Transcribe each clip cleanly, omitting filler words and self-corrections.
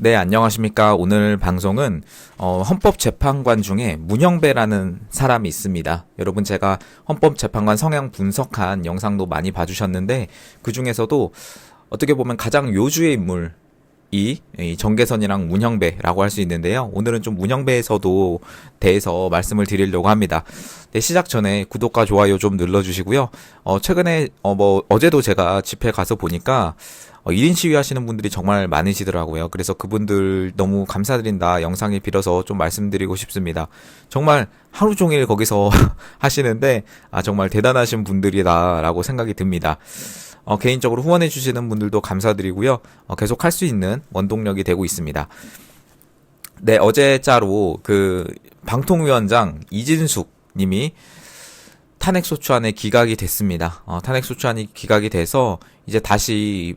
네, 안녕하십니까. 오늘 방송은 헌법재판관 중에 문형배라는 사람이 있습니다. 여러분, 제가 헌법재판관 성향 분석한 영상도 많이 봐주셨는데 그 중에서도 어떻게 보면 가장 요주의 인물이 이 정계선이랑 문형배라고 할 수 있는데요. 오늘은 좀 문형배에서도 대해서 말씀을 드리려고 합니다. 네, 시작 전에 구독과 좋아요 좀 눌러주시고요. 최근에 어제도 제가 집회 가서 보니까 1인 시위 하시는 분들이 정말 많으시더라고요. 그래서 그분들 너무 감사드린다 영상에 빌어서 좀 말씀드리고 싶습니다. 정말 하루 종일 거기서 하시는데 정말 대단하신 분들이다라고 생각이 듭니다. 개인적으로 후원해 주시는 분들도 감사드리고요. 계속 할 수 있는 원동력이 되고 있습니다. 네, 어제자로 방통위원장 이진숙 님이 탄핵소추안에 기각이 됐습니다. 탄핵소추안이 기각이 돼서 이제 다시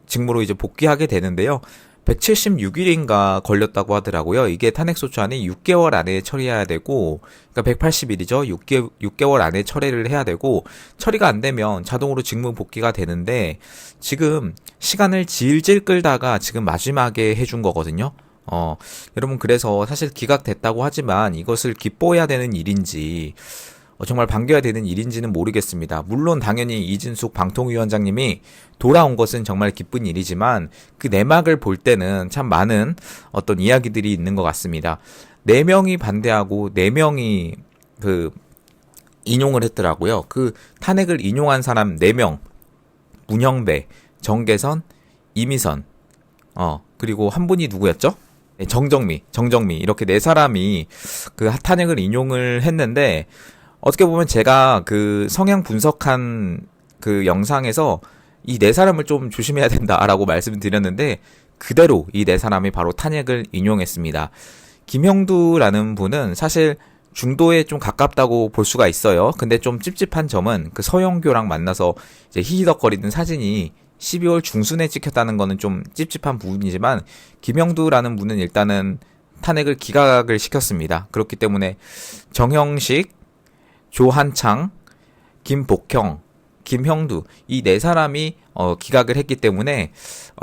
직무로 이제 복귀하게 되는데요. 176일인가 걸렸다고 하더라고요. 이게 탄핵소추안이 6개월 안에 처리해야 되고, 그러니까 180일이죠. 6개월 안에 처리를 해야 되고, 처리가 안 되면 자동으로 직무 복귀가 되는데, 지금 시간을 질질 끌다가 지금 마지막에 해준 거거든요. 여러분, 그래서 사실 기각됐다고 하지만 이것을 기뻐해야 되는 일인지, 정말 반겨야 되는 일인지는 모르겠습니다. 물론 당연히 이진숙 방통위원장님이 돌아온 것은 정말 기쁜 일이지만 그 내막을 볼 때는 참 많은 어떤 이야기들이 있는 것 같습니다. 4명이 반대하고 4명이 인용을 했더라고요. 그 탄핵을 인용한 사람 4명, 문형배, 정계선, 이미선, 그리고 한 분이 누구였죠? 네, 정정미 이렇게 4사람이 그 탄핵을 인용을 했는데, 어떻게 보면 제가 그 성향 분석한 그 영상에서 이 4사람을 좀 조심해야 된다라고 말씀을 드렸는데 그대로 이 4사람이 바로 탄핵을 인용했습니다. 김형두라는 분은 사실 중도에 좀 가깝다고 볼 수가 있어요. 근데 좀 찝찝한 점은 그 서영교랑 만나서 이제 히히덕거리는 사진이 12월 중순에 찍혔다는 거는 좀 찝찝한 부분이지만 김형두라는 분은 일단은 탄핵을 기각을 시켰습니다. 그렇기 때문에 정형식, 조한창, 김복형, 김형두 이 4사람이 기각을 했기 때문에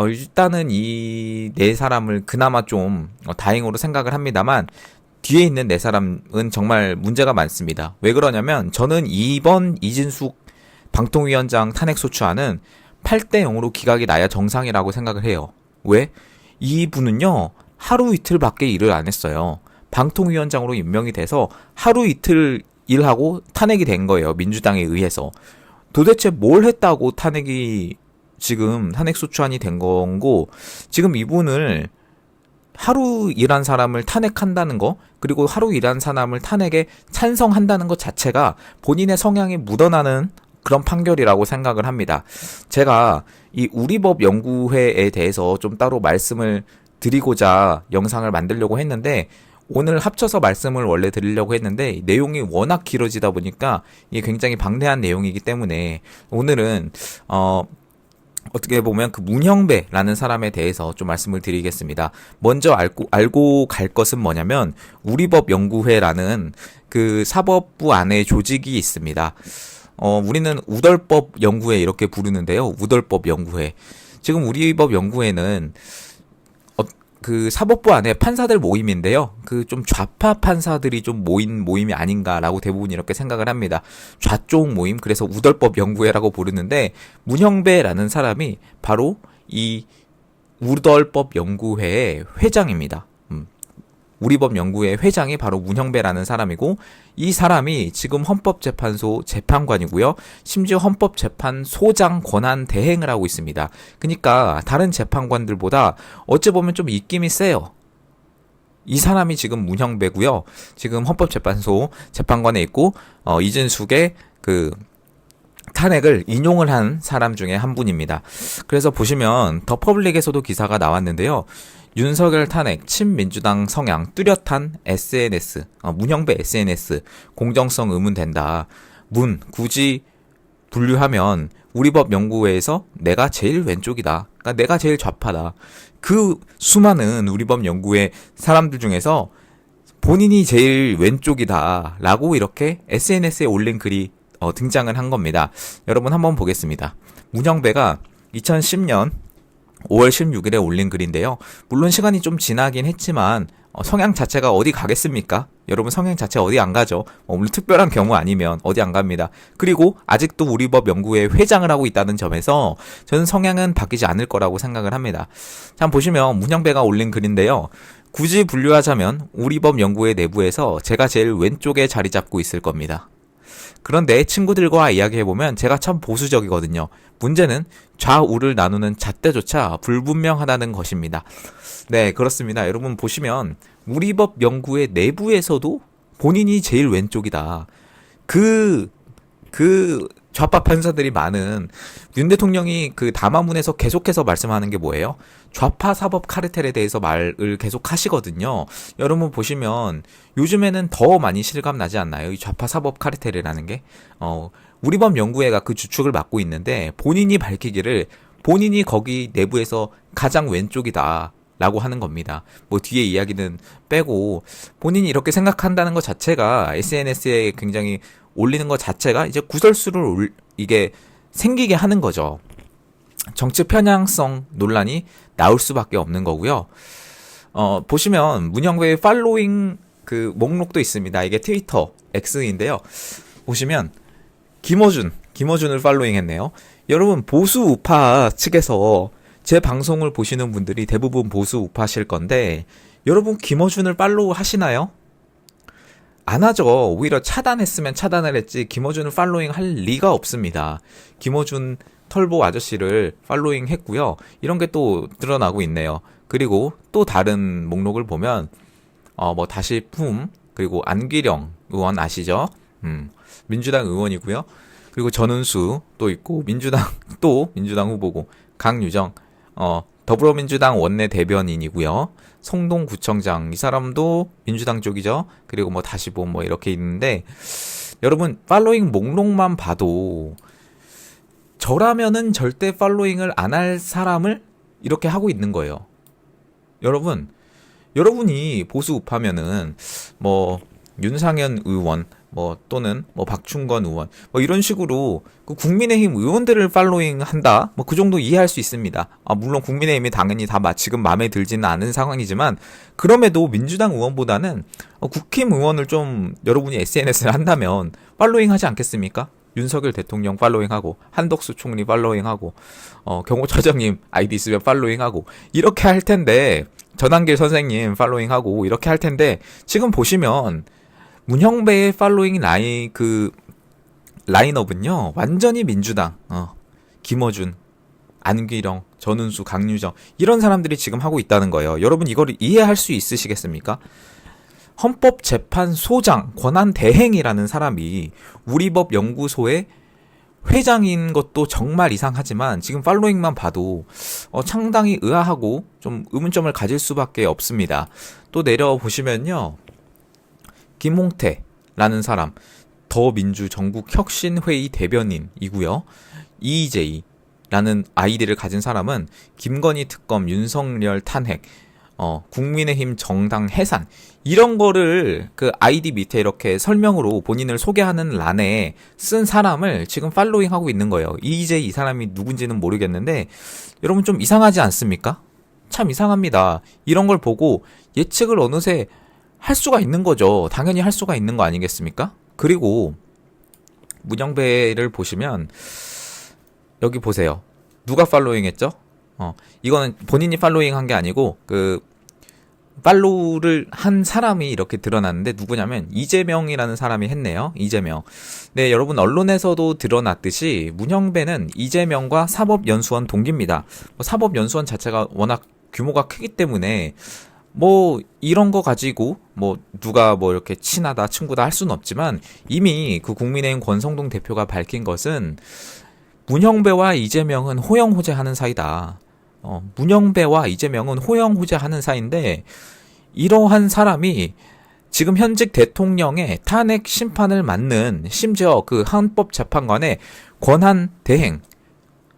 일단은 이 4사람을 그나마 좀 다행으로 생각을 합니다만 뒤에 있는 4사람은 정말 문제가 많습니다. 왜 그러냐면 저는 이번 이진숙 방통위원장 탄핵소추안은 8대 0으로 기각이 나야 정상이라고 생각을 해요. 왜? 이분은요 하루 이틀밖에 일을 안 했어요. 방통위원장으로 임명이 돼서 하루 이틀 일하고 탄핵이 된 거예요. 민주당에 의해서. 도대체 뭘 했다고 지금 탄핵소추안이 된 건고, 지금 이분을 하루 일한 사람을 탄핵한다는 거, 그리고 하루 일한 사람을 탄핵에 찬성한다는 것 자체가 본인의 성향이 묻어나는 그런 판결이라고 생각을 합니다. 제가 이 우리법 연구회에 대해서 좀 따로 말씀을 드리고자 영상을 만들려고 했는데, 오늘 합쳐서 말씀을 원래 드리려고 했는데 내용이 워낙 길어지다 보니까 이게 굉장히 방대한 내용이기 때문에 오늘은 어떻게 보면 그 문형배라는 사람에 대해서 좀 말씀을 드리겠습니다. 먼저 알고 갈 것은 뭐냐면 우리법 연구회라는 그 사법부 안에 조직이 있습니다. 우리는 우덜법 연구회 이렇게 부르는데요. 우덜법 연구회. 지금 우리법 연구회는 그 사법부 안에 판사들 모임인데요. 그 좀 좌파 판사들이 좀 모인 모임이 아닌가라고 대부분 이렇게 생각을 합니다. 좌쪽 모임, 그래서 우덜법 연구회라고 부르는데 문형배라는 사람이 바로 이 우덜법 연구회의 회장입니다. 우리법 연구회 회장이 바로 문형배라는 사람이고 이 사람이 지금 헌법재판소 재판관이고요. 심지어 헌법재판소장 권한 대행을 하고 있습니다. 그러니까 다른 재판관들보다 어찌 보면 좀 입김이 세요. 이 사람이 지금 문형배고요. 지금 헌법재판소 재판관에 있고 이진숙의 그 탄핵을 인용을 한 사람 중에 한 분입니다. 그래서 보시면 더 퍼블릭에서도 기사가 나왔는데요. 윤석열 탄핵, 친민주당 성향 뚜렷한 SNS, 문형배 SNS, 공정성 의문된다. 굳이 분류하면 우리법 연구회에서 내가 제일 왼쪽이다. 그러니까 내가 제일 좌파다. 그 수많은 우리법 연구회 사람들 중에서 본인이 제일 왼쪽이다. 라고 이렇게 SNS에 올린 글이 등장을 한 겁니다. 여러분 한번 보겠습니다. 문형배가 2010년 5월 16일에 올린 글인데요. 물론 시간이 좀 지나긴 했지만 성향 자체가 어디 가겠습니까? 여러분 성향 자체 어디 안 가죠. 물론 특별한 경우 아니면 어디 안 갑니다. 그리고 아직도 우리법 연구회 회장을 하고 있다는 점에서 저는 성향은 바뀌지 않을 거라고 생각을 합니다. 자, 보시면 문형배가 올린 글인데요. 굳이 분류하자면 우리법 연구회 내부에서 제가 제일 왼쪽에 자리 잡고 있을 겁니다. 그런데 친구들과 이야기해보면 제가 참 보수적이거든요. 문제는 좌우를 나누는 잣대조차 불분명하다는 것입니다. 네, 그렇습니다. 여러분 보시면 우리법 연구회 내부에서도 본인이 제일 왼쪽이다. 그 좌파 판사들이 많은 윤 대통령이 그 담화문에서 계속해서 말씀하는 게 뭐예요? 좌파 사법 카르텔에 대해서 말을 계속 하시거든요. 여러분 보시면 요즘에는 더 많이 실감 나지 않나요? 이 좌파 사법 카르텔이라는 게 우리법 연구회가 그 주축을 맡고 있는데 본인이 밝히기를 본인이 거기 내부에서 가장 왼쪽이다. 라고 하는 겁니다. 뭐 뒤에 이야기는 빼고 본인이 이렇게 생각한다는 것 자체가 SNS에 굉장히 올리는 것 자체가 이제 구설수를 이게 생기게 하는 거죠. 정치 편향성 논란이 나올 수밖에 없는 거고요. 보시면 문형배의 팔로잉 그 목록도 있습니다. 이게 트위터 X인데요. 보시면 김어준을 팔로잉 했네요. 여러분 보수 우파 측에서 제 방송을 보시는 분들이 대부분 보수 우파실 건데 여러분 김어준을 팔로우 하시나요? 안 하죠. 오히려 차단했으면 차단을 했지 김어준을 팔로잉 할 리가 없습니다. 김어준 털보 아저씨를 팔로잉 했고요. 이런 게 또 드러나고 있네요. 그리고 또 다른 목록을 보면 뭐 다시 그리고 안기령 의원 아시죠? 민주당 의원이고요. 그리고 전은수 또 있고 민주당 후보고 강유정 더불어민주당 원내 대변인이고요. 성동구청장 이 사람도 민주당 쪽이죠. 그리고 뭐 다시 뭐 이렇게 있는데 여러분 팔로잉 목록만 봐도 저라면은 절대 팔로잉을 안 할 사람을 이렇게 하고 있는 거예요. 여러분이 보수 우파면은 뭐 윤상현 의원 또는 박충건 의원 이런 식으로 그 국민의힘 의원들을 팔로잉 한다 그 정도 이해할 수 있습니다. 물론 국민의힘이 당연히 다 지금 마음에 들지는 않은 상황이지만 그럼에도 민주당 의원보다는 국힘 의원을 좀 여러분이 SNS를 한다면 팔로잉 하지 않겠습니까? 윤석열 대통령 팔로잉하고 한덕수 총리 팔로잉하고 경호처장님 아이디 있으면 팔로잉하고 이렇게 할 텐데 전한길 선생님 팔로잉하고 이렇게 할 텐데 지금 보시면 문형배의 팔로잉 라인업은요 완전히 민주당 김어준, 안기령, 전은수, 강유정 이런 사람들이 지금 하고 있다는 거예요. 여러분 이거를 이해할 수 있으시겠습니까? 헌법재판소장 권한대행이라는 사람이 우리법 연구소의 회장인 것도 정말 이상하지만 지금 팔로잉만 봐도 상당히 의아하고 좀 의문점을 가질 수밖에 없습니다. 또 내려보시면요. 김홍태라는 사람 더민주 전국혁신회의 대변인이고요. EJ라는 아이디를 가진 사람은 김건희 특검, 윤석열 탄핵, 국민의힘 정당 해산 이런 거를 그 아이디 밑에 이렇게 설명으로 본인을 소개하는 란에 쓴 사람을 지금 팔로잉하고 있는 거예요. EJ 이 사람이 누군지는 모르겠는데 여러분 좀 이상하지 않습니까? 참 이상합니다. 이런 걸 보고 예측을 어느새 할 수가 있는 거죠. 당연히 할 수가 있는 거 아니겠습니까? 그리고 문형배를 보시면 여기 보세요. 누가 팔로잉 했죠? 이거는 본인이 팔로잉 한 게 아니고 팔로우를 한 사람이 이렇게 드러났는데 누구냐면 이재명이라는 사람이 했네요. 이재명. 네, 여러분 언론에서도 드러났듯이 문형배는 이재명과 사법연수원 동기입니다. 사법연수원 자체가 워낙 규모가 크기 때문에 이런 거 가지고 누가 이렇게 친하다 친구다 할 수는 없지만 이미 그 국민의힘 권성동 대표가 밝힌 것은 문형배와 이재명은 호영호재하는 사이다. 문형배와 이재명은 호영호재하는 사이인데 이러한 사람이 지금 현직 대통령의 탄핵 심판을 맡는 심지어 그 헌법재판관의 권한 대행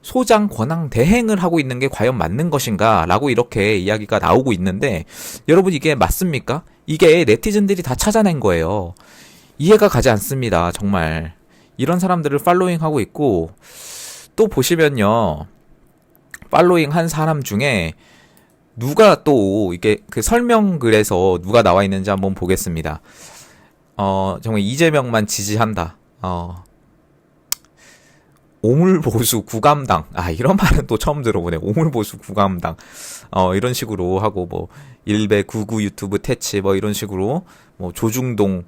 소장 권한 대행을 하고 있는 게 과연 맞는 것인가 라고 이렇게 이야기가 나오고 있는데 여러분 이게 맞습니까? 이게 네티즌들이 다 찾아낸 거예요. 이해가 가지 않습니다. 정말 이런 사람들을 팔로잉하고 있고 또 보시면요 팔로잉 한 사람 중에 누가 또 이게 그 설명글에서 누가 나와 있는지 한번 보겠습니다. 정말 이재명만 지지한다. 오물보수 구감당. 이런 말은 또 처음 들어보네. 오물보수 구감당. 이런 식으로 하고, 뭐, 일베 구구 유튜브 퇴치, 뭐, 이런 식으로, 뭐, 조중동,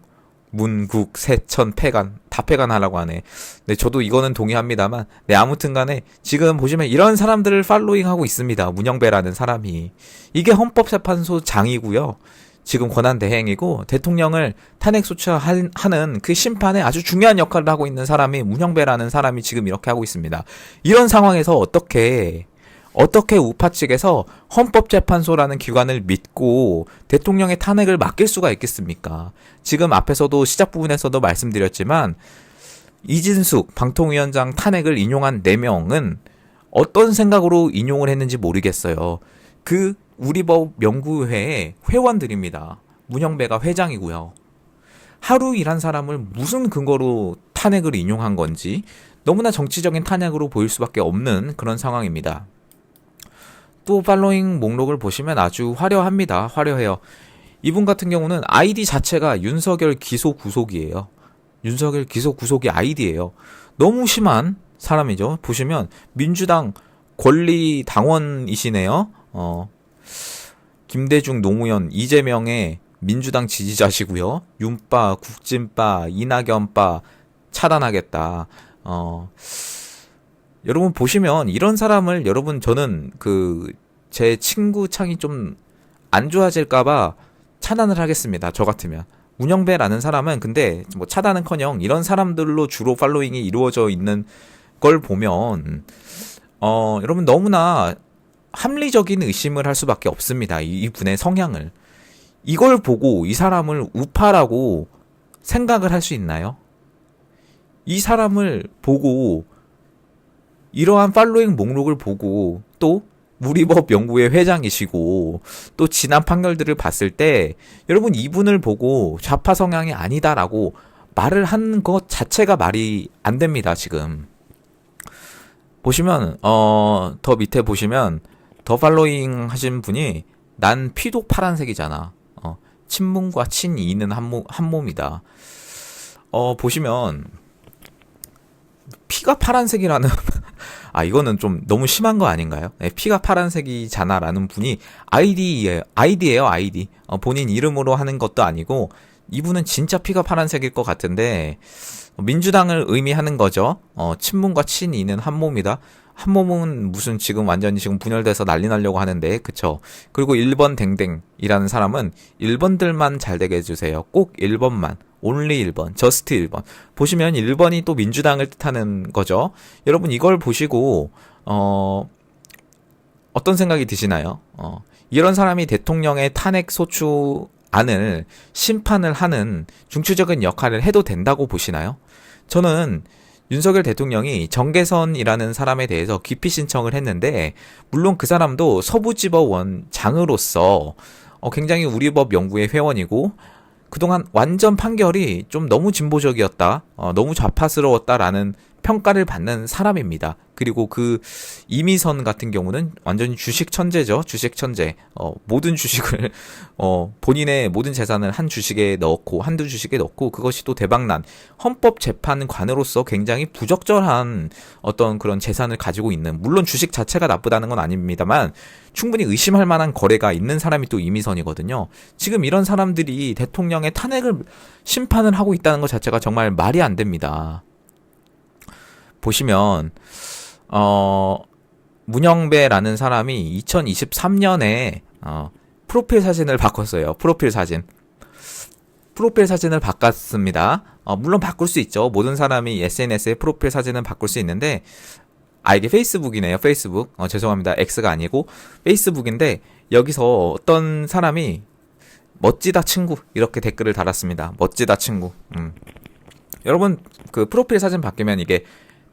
문국, 세천, 폐간, 다 폐간하라고 하네. 네, 저도 이거는 동의합니다만, 네, 아무튼 간에, 지금 보시면 이런 사람들을 팔로잉 하고 있습니다. 문영배라는 사람이. 이게 헌법재판소 장이고요. 지금 권한대행이고 대통령을 탄핵 소추하는 그 심판에 아주 중요한 역할을 하고 있는 사람이 문영배라는 사람이 지금 이렇게 하고 있습니다. 이런 상황에서 어떻게 우파 측에서 헌법재판소라는 기관을 믿고 대통령의 탄핵을 맡길 수가 있겠습니까? 지금 앞에서도 시작 부분에서도 말씀드렸지만 이진숙 방통위원장 탄핵을 인용한 4명은 어떤 생각으로 인용을 했는지 모르겠어요. 그 우리법 연구회의 회원들입니다. 문영배가 회장이고요. 하루 일한 사람을 무슨 근거로 탄핵을 인용한 건지 너무나 정치적인 탄핵으로 보일 수밖에 없는 그런 상황입니다. 또 팔로잉 목록을 보시면 아주 화려합니다. 화려해요. 이분 같은 경우는 아이디 자체가 윤석열 기소 구속이에요. 윤석열 기소 구속이 아이디예요. 너무 심한 사람이죠. 보시면 민주당 권리 당원이시네요. 김대중, 노무현, 이재명의 민주당 지지자시고요. 윤빠, 국진빠, 이낙연빠 차단하겠다. 여러분 보시면 이런 사람을 저는 제 친구 창이 좀 안 좋아질까봐 차단을 하겠습니다. 저 같으면. 문영배라는 사람은 근데 뭐 차단은커녕 이런 사람들로 주로 팔로잉이 이루어져 있는 걸 보면 여러분 너무나 합리적인 의심을 할 수밖에 없습니다. 이분의 성향을. 이걸 보고 이 사람을 우파라고 생각을 할 수 있나요? 이 사람을 보고 이러한 팔로잉 목록을 보고 또 우리법 연구회 회장이시고 또 지난 판결들을 봤을 때 여러분 이분을 보고 좌파 성향이 아니다라고 말을 한 것 자체가 말이 안 됩니다. 지금 보시면 더 밑에 보시면 더 팔로잉 하신 분이 난 피도 파란색이잖아. 친문과 친이는 한 몸이다. 보시면 피가 파란색이라는 이거는 좀 너무 심한 거 아닌가요? 네, 피가 파란색이잖아라는 분이 아이디예요. 아이디. 본인 이름으로 하는 것도 아니고 이분은 진짜 피가 파란색일 것 같은데 민주당을 의미하는 거죠. 친문과 친이는 한 몸이다. 한 몸은 무슨 지금 완전히 지금 분열돼서 난리 나려고 하는데, 그쵸? 그리고 1번 댕댕이라는 사람은 1번들만 잘 되게 해주세요. 꼭 1번만. only 1번. just 1번. 보시면 1번이 또 민주당을 뜻하는 거죠. 여러분 이걸 보시고, 어떤 생각이 드시나요? 이런 사람이 대통령의 탄핵 소추안을 심판을 하는 중추적인 역할을 해도 된다고 보시나요? 저는 윤석열 대통령이 정계선이라는 사람에 대해서 기피 신청을 했는데 물론 그 사람도 서부지법원장으로서 굉장히 우리법 연구회 회원이고 그동안 완전 판결이 좀 너무 진보적이었다, 너무 좌파스러웠다라는 평가를 받는 사람입니다. 그리고 그 이미선 같은 경우는 완전히 주식 천재죠. 주식 천재. 모든 주식을 본인의 모든 재산을 한 주식에 넣고 한두 주식에 넣고 그것이 또 대박난 헌법재판관으로서 굉장히 부적절한 어떤 그런 재산을 가지고 있는, 물론 주식 자체가 나쁘다는 건 아닙니다만 충분히 의심할 만한 거래가 있는 사람이 또 이미선이거든요. 지금 이런 사람들이 대통령의 탄핵을 심판을 하고 있다는 것 자체가 정말 말이 안 됩니다. 보시면 문영배라는 사람이 2023년에 프로필 사진을 바꿨어요. 프로필 사진을 바꿨습니다. 물론 바꿀 수 있죠. 모든 사람이 SNS에 프로필 사진을 바꿀 수 있는데 이게 페이스북이네요. 페이스북. 죄송합니다. X가 아니고 페이스북인데 여기서 어떤 사람이 멋지다 친구 이렇게 댓글을 달았습니다. 멋지다 친구. 여러분 그 프로필 사진 바뀌면 이게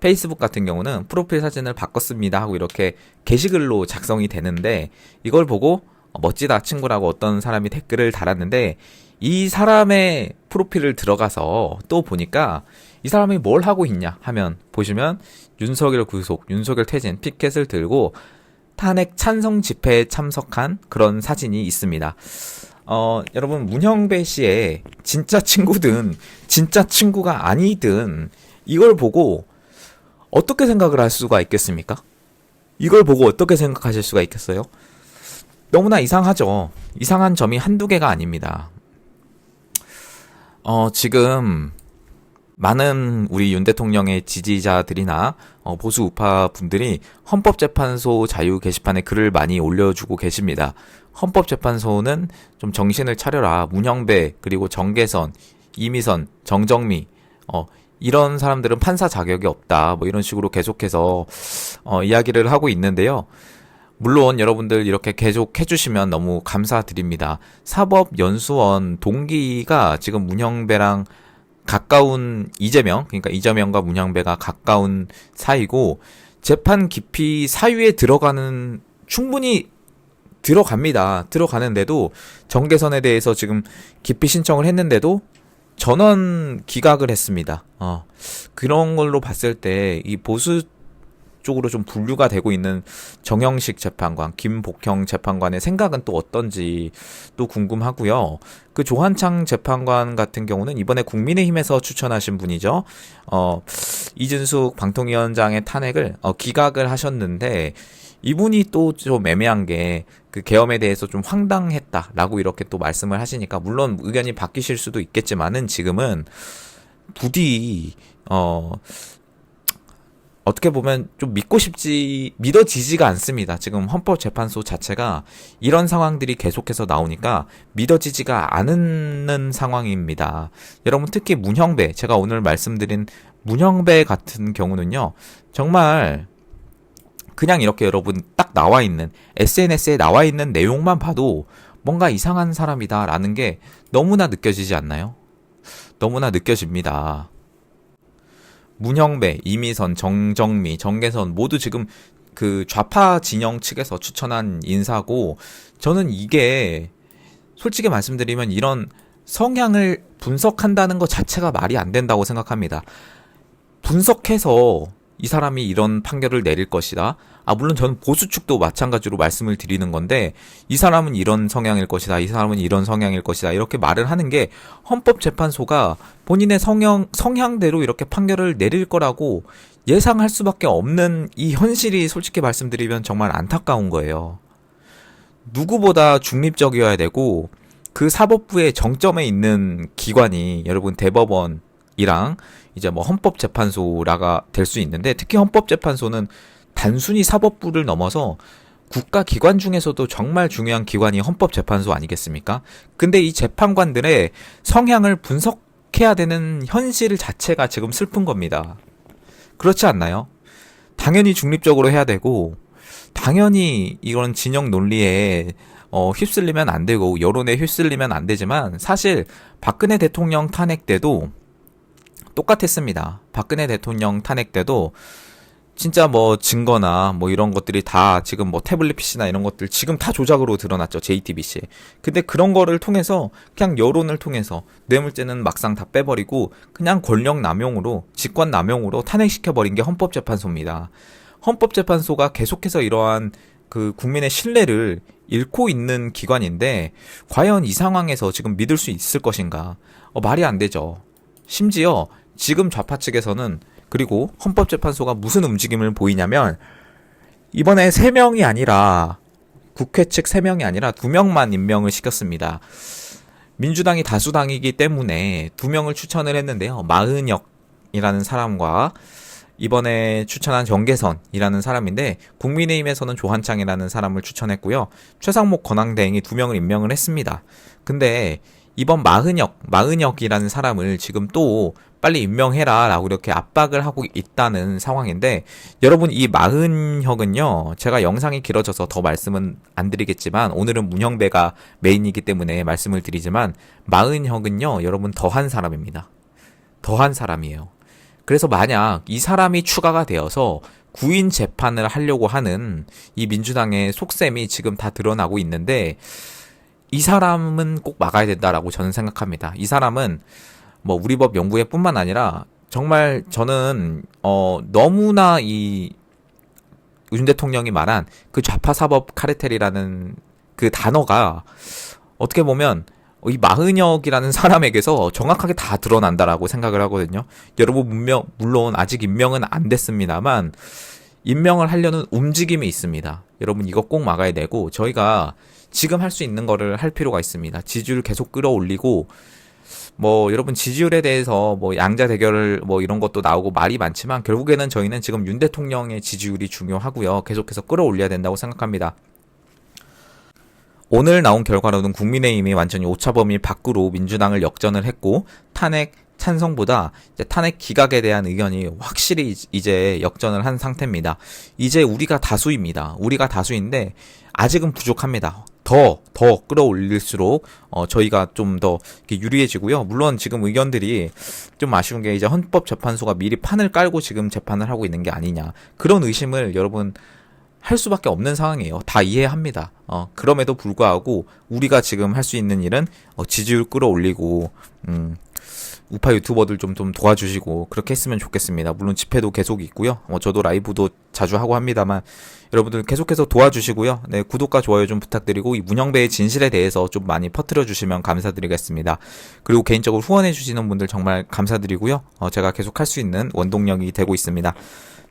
페이스북 같은 경우는 프로필 사진을 바꿨습니다 하고 이렇게 게시글로 작성이 되는데 이걸 보고 멋지다 친구라고 어떤 사람이 댓글을 달았는데 이 사람의 프로필을 들어가서 또 보니까 이 사람이 뭘 하고 있냐 하면 보시면 윤석열 구속, 윤석열 퇴진 피켓을 들고 탄핵 찬성 집회에 참석한 그런 사진이 있습니다. 여러분, 문형배 씨의 진짜 친구든 진짜 친구가 아니든 이걸 보고 어떻게 생각을 할 수가 있겠습니까? 이걸 보고 어떻게 생각하실 수가 있겠어요? 너무나 이상하죠. 이상한 점이 한두 개가 아닙니다. 지금 많은 우리 윤 대통령의 지지자들이나 보수 우파 분들이 헌법재판소 자유 게시판에 글을 많이 올려주고 계십니다. 헌법재판소는 좀 정신을 차려라. 문형배, 그리고 정계선, 이미선, 정정미, 이런 사람들은 판사 자격이 없다. 뭐 이런 식으로 계속해서 이야기를 하고 있는데요. 물론 여러분들 이렇게 계속 해주시면 너무 감사드립니다. 사법연수원 동기가 지금 문형배랑 가까운 이재명, 그러니까 이재명과 문형배가 가까운 사이고, 재판 깊이 사유에 들어가는, 충분히 들어갑니다. 들어가는데도 정계선에 대해서 지금 깊이 신청을 했는데도 전원 기각을 했습니다. 그런 걸로 봤을 때 이 보수 쪽으로 좀 분류가 되고 있는 정영식 재판관, 김복형 재판관의 생각은 또 어떤지 또 궁금하고요. 그 조한창 재판관 같은 경우는 이번에 국민의힘에서 추천하신 분이죠. 이준숙 방통위원장의 탄핵을 기각을 하셨는데, 이분이 또 좀 애매한 게 그 계엄에 대해서 좀 황당했다라고 이렇게 또 말씀을 하시니까, 물론 의견이 바뀌실 수도 있겠지만은 지금은 부디 어떻게 보면 좀 믿어지지가 않습니다. 지금 헌법재판소 자체가 이런 상황들이 계속해서 나오니까 믿어지지가 않는 상황입니다. 여러분, 특히 문형배, 제가 오늘 말씀드린 문형배 같은 경우는요, 정말 그냥 이렇게 여러분 딱 나와 있는, SNS에 나와 있는 내용만 봐도 뭔가 이상한 사람이다라는 게 너무나 느껴지지 않나요? 너무나 느껴집니다. 문형배, 이미선, 정정미, 정계선 모두 지금 그 좌파 진영 측에서 추천한 인사고, 저는 이게 솔직히 말씀드리면 이런 성향을 분석한다는 것 자체가 말이 안 된다고 생각합니다. 분석해서 이 사람이 이런 판결을 내릴 것이다. 물론 저는 보수 측도 마찬가지로 말씀을 드리는 건데, 이 사람은 이런 성향일 것이다. 이 사람은 이런 성향일 것이다. 이렇게 말을 하는 게 헌법재판소가 본인의 성향대로 이렇게 판결을 내릴 거라고 예상할 수밖에 없는 이 현실이 솔직히 말씀드리면 정말 안타까운 거예요. 누구보다 중립적이어야 되고, 그 사법부의 정점에 있는 기관이 여러분 대법원이랑 이제 뭐 헌법재판소라가 될 수 있는데, 특히 헌법재판소는 단순히 사법부를 넘어서 국가기관 중에서도 정말 중요한 기관이 헌법재판소 아니겠습니까? 근데 이 재판관들의 성향을 분석해야 되는 현실 자체가 지금 슬픈 겁니다. 그렇지 않나요? 당연히 중립적으로 해야 되고, 당연히 이런 진영 논리에 휩쓸리면 안 되고, 여론에 휩쓸리면 안 되지만, 사실 박근혜 대통령 탄핵 때도 똑같았습니다. 박근혜 대통령 탄핵 때도 진짜 뭐 증거나 뭐 이런 것들이 다 지금 뭐 태블릿 PC나 이런 것들 지금 다 조작으로 드러났죠. JTBC에. 근데 그런 거를 통해서 그냥 여론을 통해서 뇌물죄는 막상 다 빼버리고 그냥 권력 남용으로, 직권 남용으로 탄핵시켜버린 게 헌법재판소입니다. 헌법재판소가 계속해서 이러한 그 국민의 신뢰를 잃고 있는 기관인데, 과연 이 상황에서 지금 믿을 수 있을 것인가? 말이 안 되죠. 심지어 지금 좌파 측에서는, 그리고 헌법재판소가 무슨 움직임을 보이냐면, 이번에 3명이 아니라, 국회 측 3명이 아니라 2명만 임명을 시켰습니다. 민주당이 다수당이기 때문에 2명을 추천을 했는데요. 마은혁이라는 사람과 이번에 추천한 정계선이라는 사람인데, 국민의힘에서는 조한창이라는 사람을 추천했고요. 최상목 권한대행이 2명을 임명을 했습니다. 근데 이번 마은혁이라는 사람을 지금 또 빨리 임명해라 라고 이렇게 압박을 하고 있다는 상황인데, 여러분, 이 마은혁은요, 제가 영상이 길어져서 더 말씀은 안 드리겠지만, 오늘은 문형배가 메인이기 때문에 말씀을 드리지만, 마은혁은요, 여러분, 더한 사람입니다. 더한 사람이에요. 그래서 만약 이 사람이 추가가 되어서 구인 재판을 하려고 하는 이 민주당의 속셈이 지금 다 드러나고 있는데, 이 사람은 꼭 막아야 된다라고 저는 생각합니다. 이 사람은 뭐 우리 법 연구회뿐만 아니라 정말 저는 너무나 이 윤 대통령이 말한 그 좌파 사법 카르텔이라는 그 단어가 어떻게 보면 이 마흔역이라는 사람에게서 정확하게 다 드러난다라고 생각을 하거든요. 여러분 물론 아직 임명은 안 됐습니다만 임명을 하려는 움직임이 있습니다. 여러분 이거 꼭 막아야 되고 저희가 지금 할 수 있는 거를 할 필요가 있습니다. 지지율 계속 끌어올리고 여러분 지지율에 대해서 양자 대결을 이런 것도 나오고 말이 많지만 결국에는 저희는 지금 윤 대통령의 지지율이 중요하고요. 계속해서 끌어올려야 된다고 생각합니다. 오늘 나온 결과로는 국민의힘이 완전히 오차범위 밖으로 민주당을 역전을 했고 탄핵 찬성보다 이제 탄핵 기각에 대한 의견이 확실히 이제 역전을 한 상태입니다. 이제 우리가 다수입니다. 우리가 다수인데 아직은 부족합니다. 더 끌어올릴수록 저희가 좀 더 유리해지고요. 물론 지금 의견들이 좀 아쉬운 게 이제 헌법재판소가 미리 판을 깔고 지금 재판을 하고 있는 게 아니냐 그런 의심을 여러분 할 수밖에 없는 상황이에요. 다 이해합니다. 그럼에도 불구하고 우리가 지금 할 수 있는 일은 지지율 끌어올리고 우파 유튜버들 좀 도와주시고 그렇게 했으면 좋겠습니다. 물론 집회도 계속 있고요. 저도 라이브도 자주 하고 합니다만 여러분들 계속해서 도와주시고요. 네, 구독과 좋아요 좀 부탁드리고 이 문영배의 진실에 대해서 좀 많이 퍼뜨려 주시면 감사드리겠습니다. 그리고 개인적으로 후원해 주시는 분들 정말 감사드리고요. 제가 계속 할 수 있는 원동력이 되고 있습니다.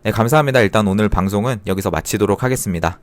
네, 감사합니다. 일단 오늘 방송은 여기서 마치도록 하겠습니다.